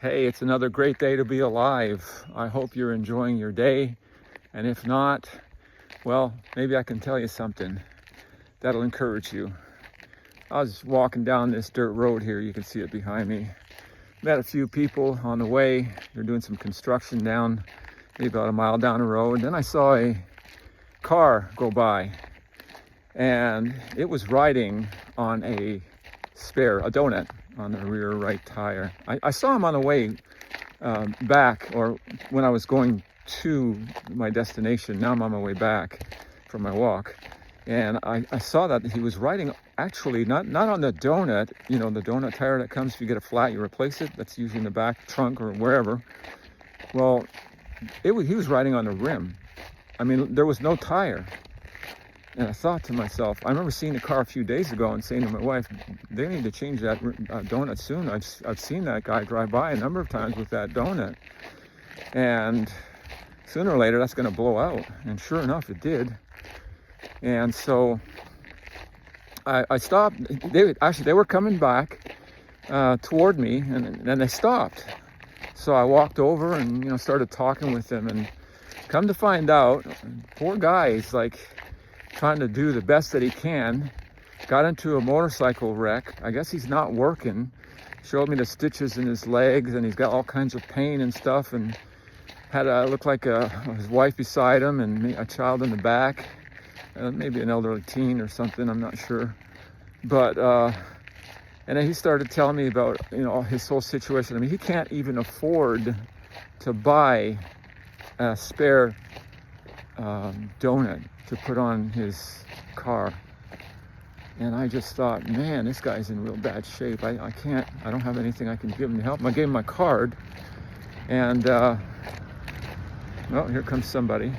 Hey, it's another great day to be alive. I hope you're enjoying your day. And if not, well, maybe I can tell you something that'll encourage you. I was walking down this dirt road here. You can see it behind me. Met a few people on the way. They're doing some construction down, maybe about a mile down the road. Then I saw a car go by, and it was riding on a donut on the rear right tire. I saw him on the way back, or when I was going to my destination. Now I'm on my way back from my walk, and I saw that he was riding actually not on the donut, the donut tire that comes if you get a flat, you replace it. That's usually in the back trunk or wherever. Well, he was riding on the rim. I mean, there was no tire. And I thought to myself, I remember seeing the car a few days ago and saying to my wife, they need to change that donut soon. I've seen that guy drive by a number of times with that donut. And sooner or later, that's going to blow out. And sure enough, it did. And so I stopped. They were coming back toward me, and then they stopped. So I walked over and, started talking with them. And come to find out, poor guy's like trying to do the best that he can, got into a motorcycle wreck. I guess he's not working. Showed me the stitches in his legs, and he's got all kinds of pain and stuff, and had looked like his wife beside him and a child in the back, maybe an elderly teen or something, I'm not sure. But and then he started telling me about his whole situation. I mean, he can't even afford to buy a spare donut to put on his car. And I just thought, man, this guy's in real bad shape. I don't have anything I can give him to help him. I gave him my card, and well, here comes somebody.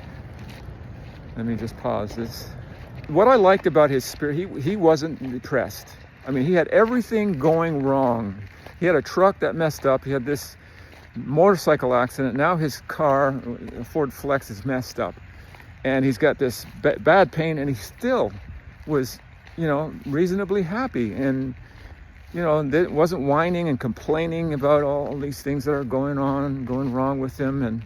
Let me just pause this. What I liked about his spirit, he wasn't depressed. I mean, he had everything going wrong. He had a truck that messed up. He had this motorcycle accident. Now his car, a Ford Flex, is messed up. And he's got this bad pain, and he still was, reasonably happy. And, wasn't whining and complaining about all these things that are going wrong with him.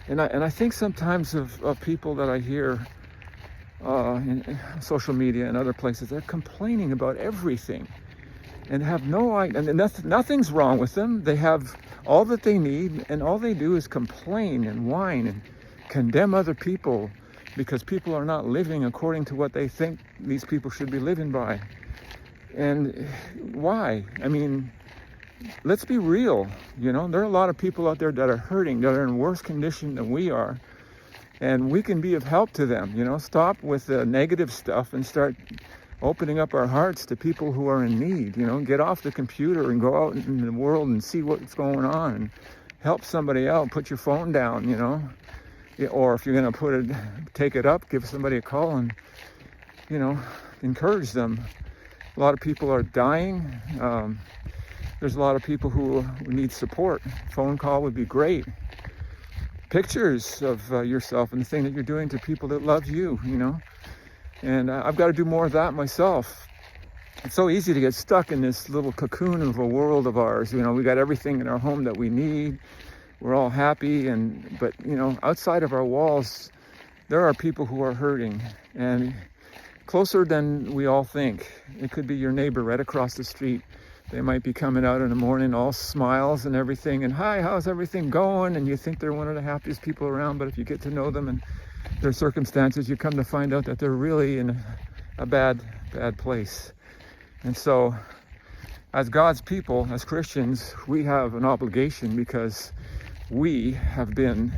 And I think sometimes of people that I hear in social media and other places, they're complaining about everything and have no idea. And nothing's wrong with them. They have all that they need, and all they do is complain and whine and condemn other people because people are not living according to what they think these people should be living by. And why? I mean, let's be real. There are a lot of people out there that are hurting, that are in worse condition than we are. And we can be of help to them. Stop with the negative stuff and start opening up our hearts to people who are in need. Get off the computer and go out in the world and see what's going on and help somebody out. Put your phone down, or if you're going to take it up, give somebody a call and, encourage them. A lot of people are dying. There's a lot of people who need support. Phone call would be great. Pictures of yourself and the thing that you're doing to people that love you, And I've got to do more of that myself. It's so easy to get stuck in this little cocoon of a world of ours. We got everything in our home that we need. We're all happy, but outside of our walls, there are people who are hurting, and closer than we all think. It could be your neighbor right across the street. They might be coming out in the morning all smiles and everything, and hi, how's everything going? And you think they're one of the happiest people around, but if you get to know them and their circumstances, you come to find out that they're really in a bad place. And so, as God's people, as Christians, we have an obligation because we have been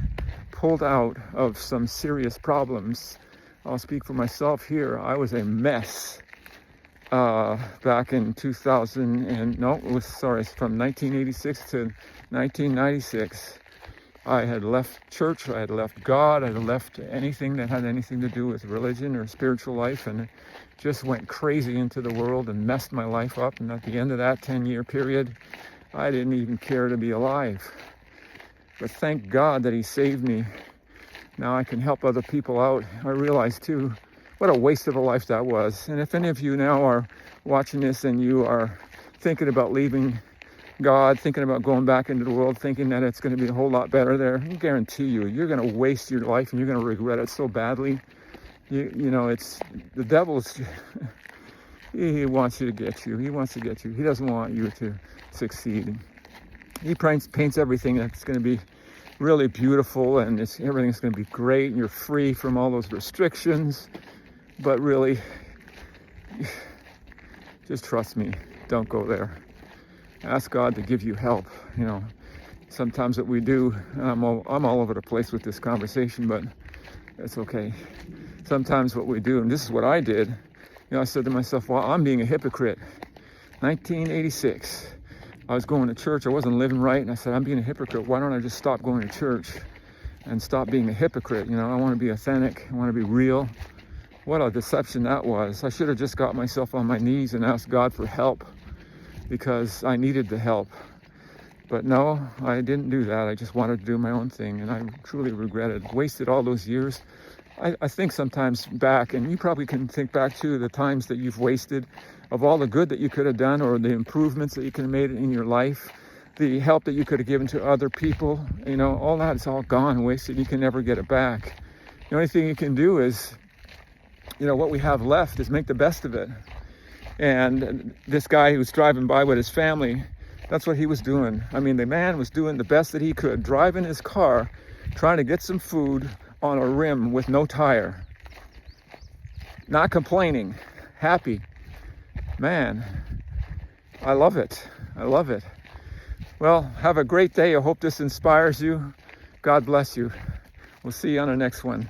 pulled out of some serious problems. I'll speak for myself here. I was a mess back in from 1986 to 1996. I had left church, I had left God, I had left anything that had anything to do with religion or spiritual life, and just went crazy into the world and messed my life up. And at the end of that 10-year period, I didn't even care to be alive. But thank God that he saved me. Now I can help other people out. I realize too, what a waste of a life that was. And if any of you now are watching this and you are thinking about leaving God, thinking about going back into the world, thinking that it's going to be a whole lot better there. I guarantee you, you're going to waste your life and you're going to regret it so badly. You know, it's the devil's, he wants you to get you. He wants to get you. He doesn't want you to succeed. He paints everything that's going to be really beautiful and everything's going to be great and you're free from all those restrictions. But really, just trust me. Don't go there. Ask God to give you help. You know, sometimes what we do, I'm all over the place with this conversation, but it's okay. Sometimes what we do, and this is what I did, you know, I said to myself, well, I'm being a hypocrite. 1986, I was going to church. I wasn't living right, and I said, I'm being a hypocrite. Why don't I just stop going to church and stop being a hypocrite? You know, I want to be authentic. I want to be real. What a deception that was. I should have just got myself on my knees and asked God for help because I needed the help. But no, I didn't do that. I just wanted to do my own thing, and I truly regretted it. Wasted all those years. I think sometimes back, and you probably can think back to the times that you've wasted of all the good that you could have done or the improvements that you could have made in your life, the help that you could have given to other people. You know, all that is all gone, wasted. You can never get it back. The only thing you can do is, you know, what we have left is make the best of it. And this guy who was driving by with his family, that's what he was doing. I mean, the man was doing the best that he could, driving his car, trying to get some food on a rim with no tire. Not complaining, happy. Man, I love it. I love it. Well, have a great day. I hope this inspires you. God bless you. We'll see you on the next one.